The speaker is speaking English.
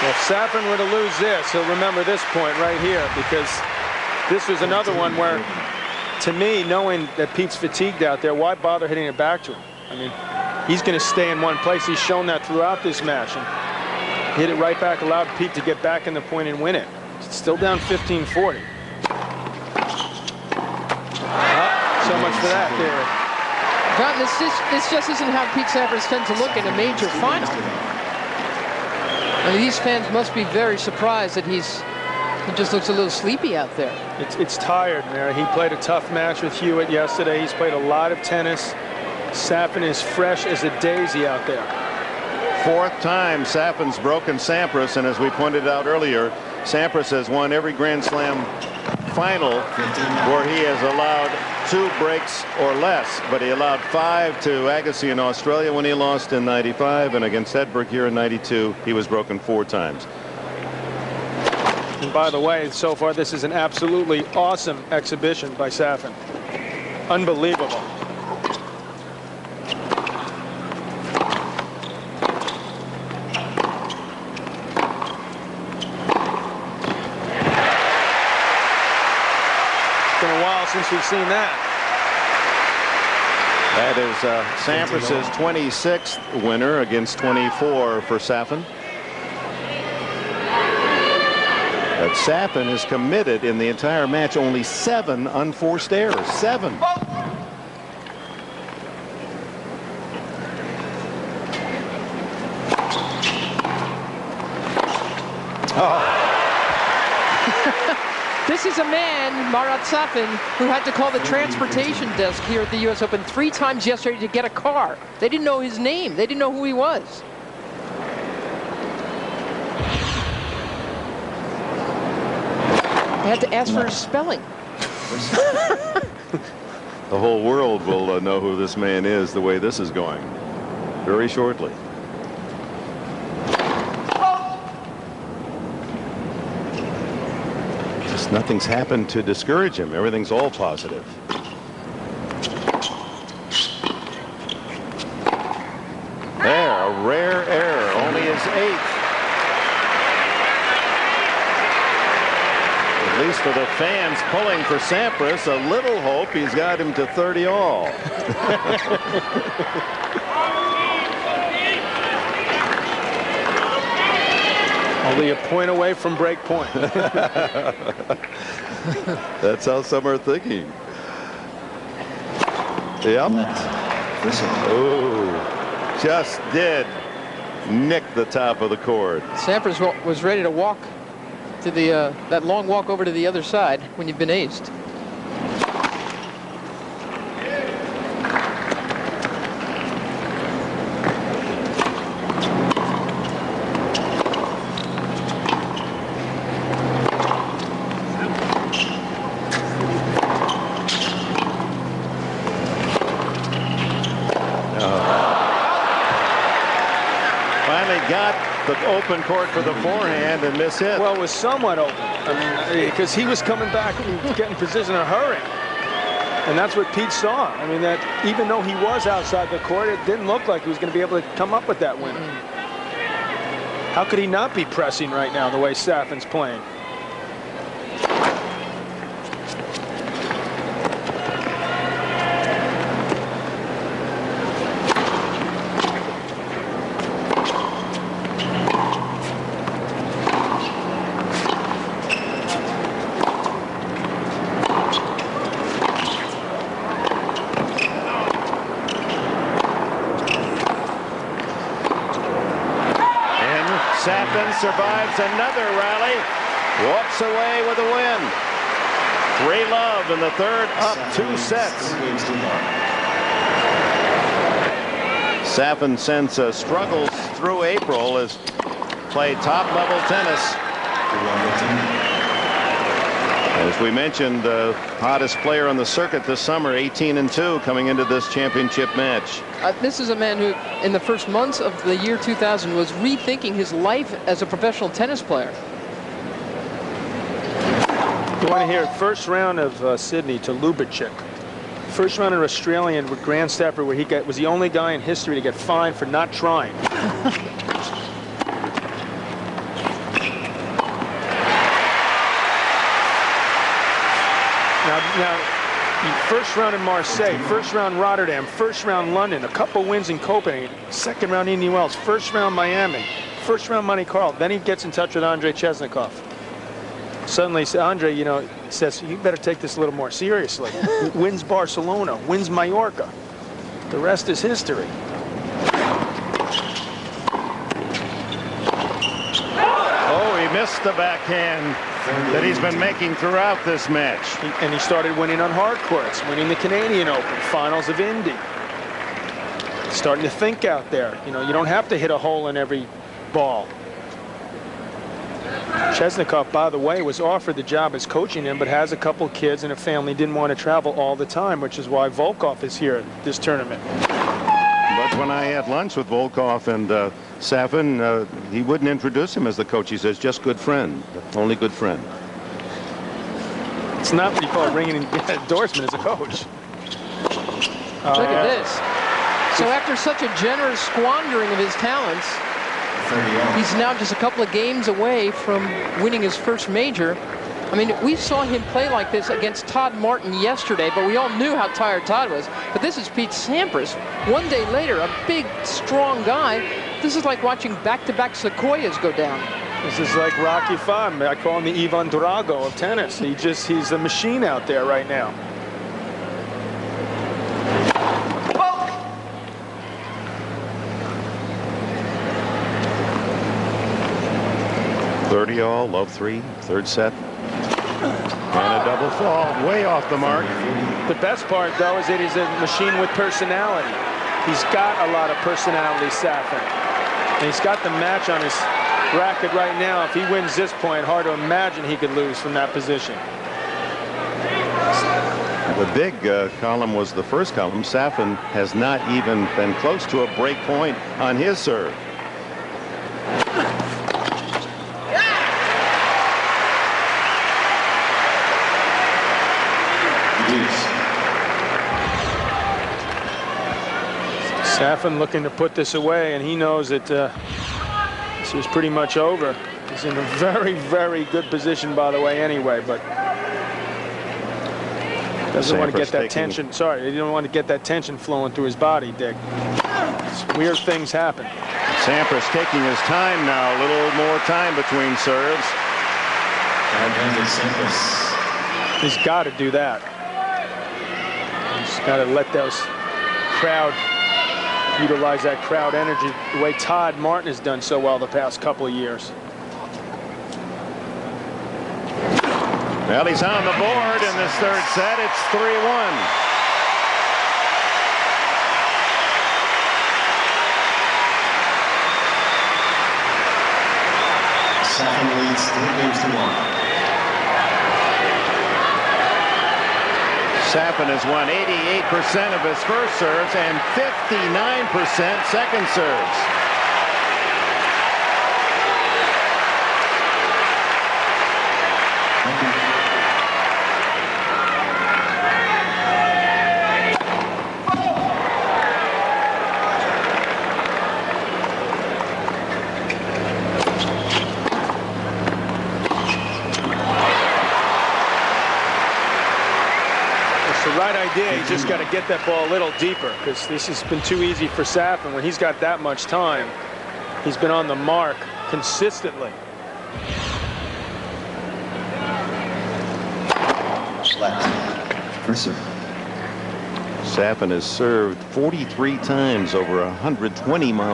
Well, if Safin were to lose this, he'll remember this point right here, because this was another one where, to me, knowing that Pete's fatigued out there, why bother hitting it back to him? I mean, he's going to stay in one place. He's shown that throughout this match. And hit it right back, allowed Pete to get back in the point and win it. It's still down 15-40. So much for that there. God, this just isn't how Pete Sampras tends to look in a major final. I mean, these fans must be very surprised that he just looks a little sleepy out there. It's tired, Mary. He played a tough match with Hewitt yesterday. He's played a lot of tennis. Safin is fresh as a daisy out there. Fourth time Safin's broken Sampras, and as we pointed out earlier, Sampras has won every Grand Slam final where he has allowed 2 breaks or less, but he allowed 5 to Agassi in Australia when he lost in '95, and against Edberg here in '92 he was broken 4 times. And by the way, so far this is an absolutely awesome exhibition by Safin. Unbelievable. Since we've seen that. That is Sampras's 26th winner against 24 for Safin. But Safin has committed in the entire match only 7 unforced errors. 7. Oh. This is a man, Marat Safin, who had to call the transportation desk here at the U.S. Open 3 times yesterday to get a car. They didn't know his name. They didn't know who he was. They had to ask for his spelling. The whole world will know who this man is the way this is going very shortly. Nothing's happened to discourage him. Everything's all positive. There, a rare error, only his 8th. At least for the fans pulling for Sampras, a little hope he's got him to 30 all. Only a point away from break point. That's how some are thinking. Yep. Oh, just did nick the top of the court. Sampras was ready to walk to the that long walk over to the other side when you've been aced. Open court for the forehand and miss hit. Well, it was somewhat open. I mean, because he was coming back and getting position in a hurry. And that's what Pete saw. I mean, that even though he was outside the court, it didn't look like he was going to be able to come up with that win. How could he not be pressing right now the way Safin's playing? Safin survives another rally, walks away with a win. 3-love in the third, up 2 sets. Safin since struggles through April has played top-level tennis. As we mentioned, the hottest player on the circuit this summer, 18-2, coming into this championship match. This is a man who, in the first months of the year 2000, was rethinking his life as a professional tennis player. You want to hear first round of Sydney to Lubitschek. First round of Australian with Grand Stepper, where he was the only guy in history to get fined for not trying. Now, first round in Marseille, first round Rotterdam, first round London, a couple wins in Copenhagen, second round Indian Wells, first round Miami, first round Monte Carlo. Then he gets in touch with Andrei Chesnikov. Suddenly, Andrei, you know, says, you better take this a little more seriously. Wins Barcelona, wins Mallorca. The rest is history. Oh, he missed the backhand that he's been making throughout this match. And he started winning on hard courts, winning the Canadian Open, finals of Indy. Starting to think out there. You know, you don't have to hit a hole in every ball. Chesnikov, by the way, was offered the job as coaching him, but has a couple kids and a family, didn't want to travel all the time, which is why Volkov is here at this tournament. But when I had lunch with Volkov and Safin, he wouldn't introduce him as the coach. He says, just good friend, only good friend. It's not what you call a ringing endorsement as a coach. Look at this. So after such a generous squandering of his talents, he's now just a couple of games away from winning his first major. I mean, we saw him play like this against Todd Martin yesterday, but we all knew how tired Todd was. But this is Pete Sampras. One day later, a big, strong guy. This is like watching back-to-back Sequoias go down. This is like Rocky V. I call him the Ivan Drago of tennis. He's a machine out there right now. 30 all, love 3, third set. And a double fall, way off the mark. The best part, though, is that he's a machine with personality. He's got a lot of personality, Safin. And he's got the match on his racket right now. If he wins this point, hard to imagine he could lose from that position. The big column was the first column. Safin has not even been close to a break point on his serve. Safin looking to put this away, and he knows that this is pretty much over. He's in a very, very good position, by the way, anyway, but doesn't want to get that tension. Sorry, he didn't want to get that tension flowing through his body, Dick. Weird things happen. Sampras taking his time now, a little more time between serves. He's got to do that. He's got to let those crowd utilize that crowd energy the way Todd Martin has done so well the past couple of years. Well, he's on the board in this third set. It's 3-1. Safin leads 3-1. Safin has won 88% of his first serves and 59% second serves. You just got to get that ball a little deeper, because this has been too easy for Safin. When he's got that much time, he's been on the mark consistently. Safin has served 43 times over 120 miles.